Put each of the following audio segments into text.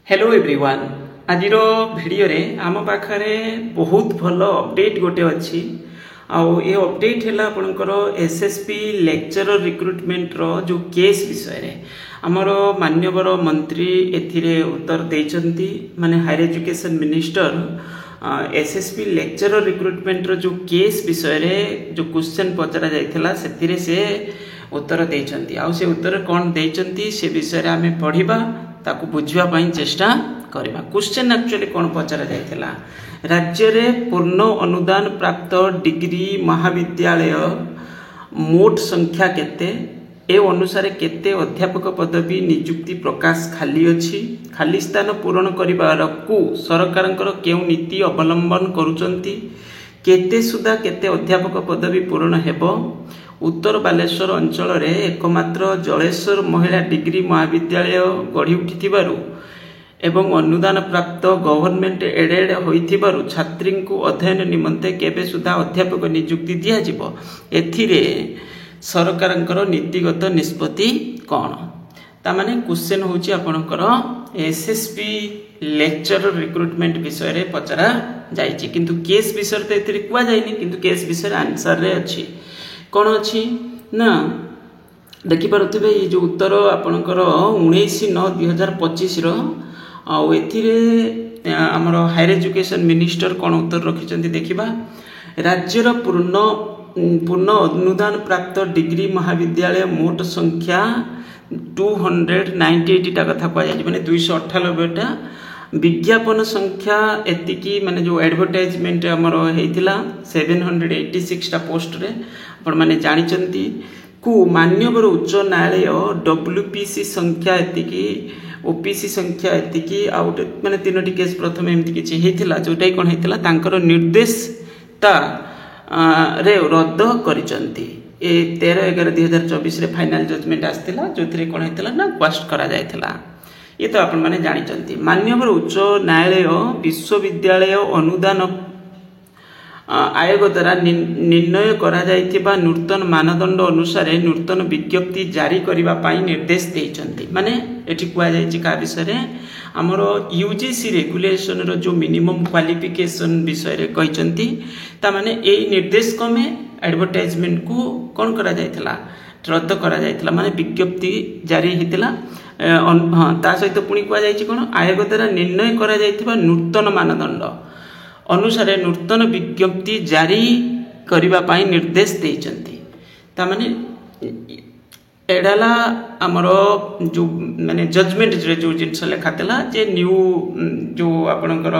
Hello everyone आज video रे आम पाखरे बहुत भल अपडेट गोटे अच्छी ये अपडेट है आपणकर एसएसपी लेक्चरर रिक्रुटमेंट रो जो केस विषय रे आमर मान्यवर मंत्री एथिरे उत्तर देइचंती माने higher education minister SSP lecturer recruitment रो जो केस विषय रे जो क्वेश्चन पचरा जाइथिला सेथिरे से उत्तर देइचंती आ से उत्तर कोन देइचंती से विषय रे आमे पढिबा ताकू बुझिबा पई चेष्टा करबा। क्वेश्चन एक्चुअली कोन पचरा जाइथिला राज्य रे पूर्ण अनुदान प्राप्त डिग्री महाविद्यालय मोट संख्या केते ए अनुसार केते अध्यापक पदवी नियुक्ति प्रकाश खाली अछि खाली स्थान पूरण करिबारकू सरकारंकर केउ नीति अवलंबन करूचंती केते सुधा केते अध्यापक पदवी पूरण हेबो। उत्तर बालेश्वर अंचल रे एकमात्र जलेश्वर महिला डिग्री महाविद्यालय गढ़ी उठिथिबारु एवं अनुदान प्राप्त गवर्नमेंट एडेड होइथिबारु छात्री को अध्ययन निमंते केबे सुधा अध्यापक नियुक्ति दिया जिवो एथिरे सरकारंकर नीतिगत निष्पत्ति कोन ता माने क्वेश्चन होची आपनकर एसएसपी लेक्चरर रिक्रुटमेंट विषय रे पचरा जाईची किंतु केस विषय ते एथिरे कुआ जाईनी किंतु केस विषय आंसर रे अछि कौन अच्छी ना देखि पारुथिबे ये जो उत्तर आपनकर 19/9/2025 रो एथिरे हमर हायर एजुकेशन मिनिस्टर कौन उत्तर रखिचंती देखिबा राज्यर पूर्ण अनुदान प्राप्त डिग्री महाविद्यालय मोट संख्या 298 टा कथा कह जाय माने 298 टा विज्ञापन संख्या एतिकी माने जो एडवर्टाइजमेंट हमर हेतिला 786 टा पोस्ट रे आपण माने जानिचंती को मान्यवर उच्च न्यायालय डब्ल्यूपीसी संख्या एतिकी ओपीसी संख्या एतिकी आउट माने तीनोटी केस प्रथम एमति किछि हेतिला जोटाई कोन हेतिला तांकर निर्देशता रे रद्द करिचंती ए 13/11/2024 रे फाइनल जजमेंट आस्तिला जोथरे कोन हेतिला ना क्वास्ट करा जायतिला ये तो आपण माने जानिचंती। मान्यवर उच्च न्यायालय विश्वविद्यालय अनुदान आयोग द्वारा निर्णय करा जाइथिबा नूतन मानदंड अनुसार नूतन विज्ञप्ति जारी करिबा पाई निर्देश देइचंती माने एठी कुआ जाइछि का विषय रे हमर यूजीसी रेगुलेशन रो जो मिनिमम क्वालिफिकेशन विषय रे कहिचंती ता माने एई निर्देश कमे एडवर्टाइजमेंट को कोन करा जाइथिला रद्द करा जाइथिला माने विज्ञप्ति जारी हितिला ता सहित पुणी कुआ जाइछि कोन आयोग द्वारा निर्णय करा जाइथिबा नूतन मानदंड अनुसार नूतन विज्ञप्ति जारी करिबा पाई निर्देश देइचंती ता माने एडाला हमर जो माने जजमेंट रे जो जिंस लेखातला जे न्यू जो आपनकर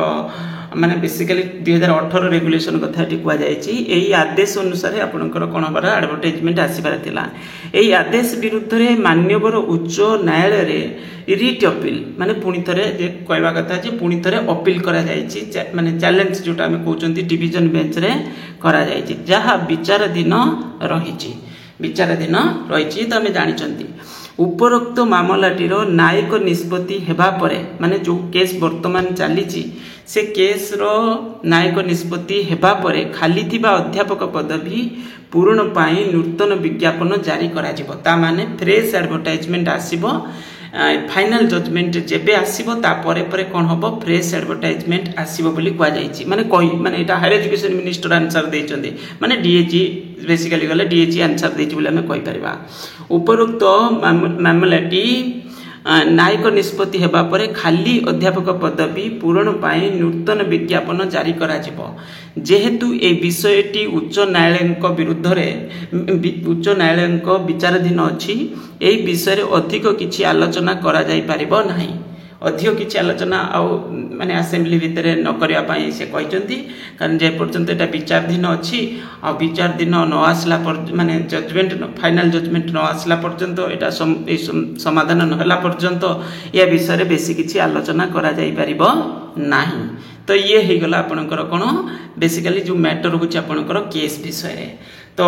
माने बेसिकली 2018 रेगुलेशन कथा टी कुआ जायछि एई आदेश अनुसार आपनकर कोन बरा एडवर्टाइजमेंट आसीबार थिला एई आदेश विरुद्ध रे मान्यवर उच्च न्यायालय रे रिट अपील माने पुणी थरे जे कहबा कथा जे पुणी थरे अपील करा जायछि माने चैलेंज जोटा हम कहउचंती डिवीजन बेंच रे करा जायछि जहा विचाराधीन रहिछि विचाराधीन रहिछि त हम जानिचंती उपरोक्त मामलाटीर न्यायिक निष्पत्ति हेबा परे माने जो केस वर्तमान चलीछि से केस रो न्यायिक निष्पत्ति हेबा परे खाली थिबा अध्यापक पदवी पूर्ण पाई नूतन विज्ञापन जारी करा जिवो ता माने फ्रेश एडवर्टाइजमेंट आसीबो फाइनल जजमेंट जेबे आसीबो ता परे परे कोन होबो फ्रेश एडवर्टाइजमेंट आसीबो बोली कुआ जाईछि माने कहि माने एटा हायर एजुकेशन मिनिस्टर आंसर देइचंदी माने डीएजी बेसिकली गले डीएजी आंसर देइछि बोली हमें कहि परबा। उपरोक्त मामलाटी न्यायिक निष्पत्ति हेबा परे खाली अध्यापक पदवी पूरण पाई नूतन विज्ञापन जारी करा जिवो जेहेतु ए विषयटी उच्च न्यायालय विरुद्ध रे उच्च न्यायालय विचाराधीन अछि एई विषय रे अधिक किछि आलोचना करा जाई परिबो नाही अधिक किछि आलोचना आ माने असेंबली भितरे न करिया पाई से कहिचंती कारण जे पर्यंत एटा विचाराधीन अछि आ विचाराधीन न आसला पर माने जजमेंट फाइनल जजमेंट न आसला पर्यंत एटा समाधान न हला पर्यंत या विषय रे बेसी किछि आलोचना करा जाई परिबो नाही तो ये हे गला आपनकर कोन बेसिकली जो मैटर होछि आपनकर केस विषय रे तो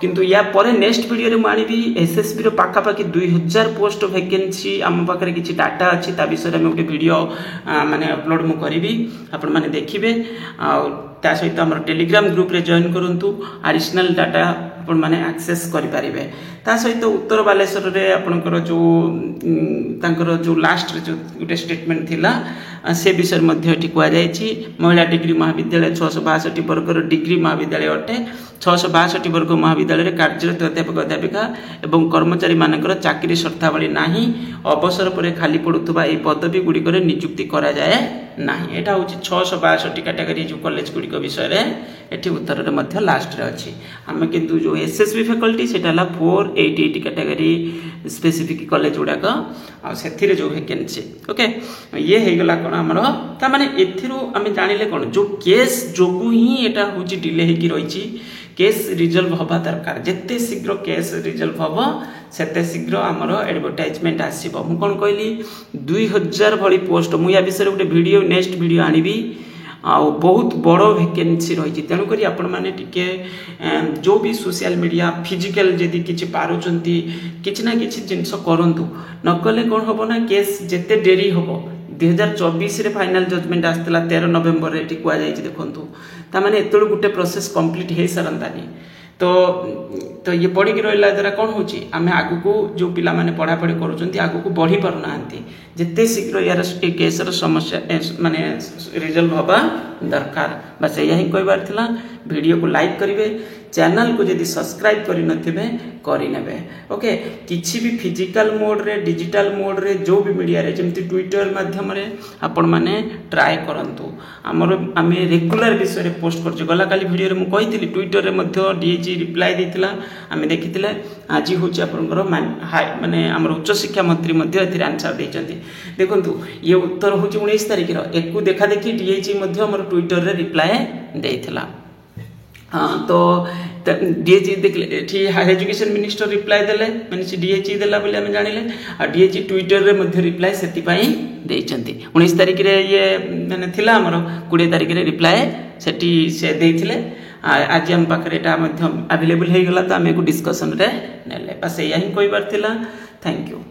किंतु या परे नेक्स्ट वीडियो रे मानिबी एसएसबी रो पाका पाकी 2000 पोस्ट वैकेंसी हम पाखरे किछि डाटा अछि ता विषय रे हम एक वीडियो माने अपलोड मु करिवि आपन माने देखिबे आ ता सहित हमर टेलीग्राम ग्रुप रे जॉइन करंतु एडिशनल डाटा आपण माने एक्सेस करि पारिबे ता सहित उत्तर बालेश्वर रे आपनकर जो तांकर जो लास्ट रे जो गुटे स्टेटमेंट थिला से विषय मध्य एठी कुआ जायछि महिला डिग्री महाविद्यालय 662 वर्गर डिग्री महाविद्यालय अटे 662 वर्ग महाविद्यालय रे कार्यरत अध्यापक अध्यापिका एवं कर्मचारी मानकर चाकरी शर्तावली नाही अवसर पर खाली पड़ुतबा ए पदवी गुडी करे नियुक्ति करा जाय नाही एटा होछि 662 कैटेगरी जो कॉलेज गुडी को विषय रे एठी उत्तर रे मध्य लास्ट रे अछि हम किंतु जो एसएसबी फैकल्टी सेटाला 488 कैटेगरी स्पेसिफिक कॉलेज गुडा का आ सेथिरे जो वैकेंसी ओके ये हे गला कोन हमरो ता माने एथिरु हम जानिले कोन जो केस जोगु ही एटा होछि डिले हे की रहिछि केस रिजल्व हवा दरकार जेते शीघ्र केस रिजल्व हवा सेते शीघ्र हमरो एडवर्टाइजमेंट आसीबो मु कोन कहली 2000 भली पोस्ट मु या विषय रे वीडियो नेक्स्ट वीडियो आनिबी आ बहुत बड़ वैकेंसी रही तेणुक आपण मैंने टिके जो भी सोशल मीडिया फिजिकल जदि किछि पारुचंती किछि ना किछि जिंस करंतु नकले कोन होबो ना केस जेते डेरी होबो 2024 रे फाइनल जजमेंट आस्तला 13 नवेम्बर रे टिकुआ जाई छि देखंतु ता माने एतळु गुटे प्रोसेस कंप्लीट हे सरंतानी तो ये पढ़ी की रहा द्वारा कौन हो आगे को जो पिला माने पढ़ा पढ़ी करुँच आगे को बढ़ी पारना जिते शीघ्र यार केसर समस्या माने रिजल्व हवा दरकार बस यही कहबार थिला वीडियो को लाइक करेंगे चैनल को यदि सब्सक्राइब करने ओके किसी भी फिजिकल मोड रे डिजिटल मोड रे जो भी मीडिया रे जमती ट्विटर माध्यम रे आपण माने ट्राई करंतु हमर आमे रेगुलर विषय रे पोस्ट कर गला काली वीडियो रे मु कहितली ट्विटर रे मध्य डीएजी रिप्लाई देथिला आमे देखिथिले आज होची आपनकर माने हमर उच्च शिक्षा मंत्री मध्य एथि आंसर दैचंती देखंतु ये उत्तर होची 19 तारिख रो एकु देखा देखि डीएजी मध्य हमर ट्विटर रे रिप्लाई देथिला हाँ तो डीएची देखले हायर एजुकेशन मिनिस्टर रिप्लाई देले माने डीएची देला बोली हम जानिले आ डीएची ट्विटर रे मध्य रिप्लाई सेति पई देइचंती 19 तारिख रे ये माने थिला हमर 20 तारिख रे रिप्लाई सेति से देइथिले आज हम पाखरे एटा मध्य अवेलेबल हे गला त हम को डिस्कशन रे नेले बस यही कहबार थिला थैंक यू।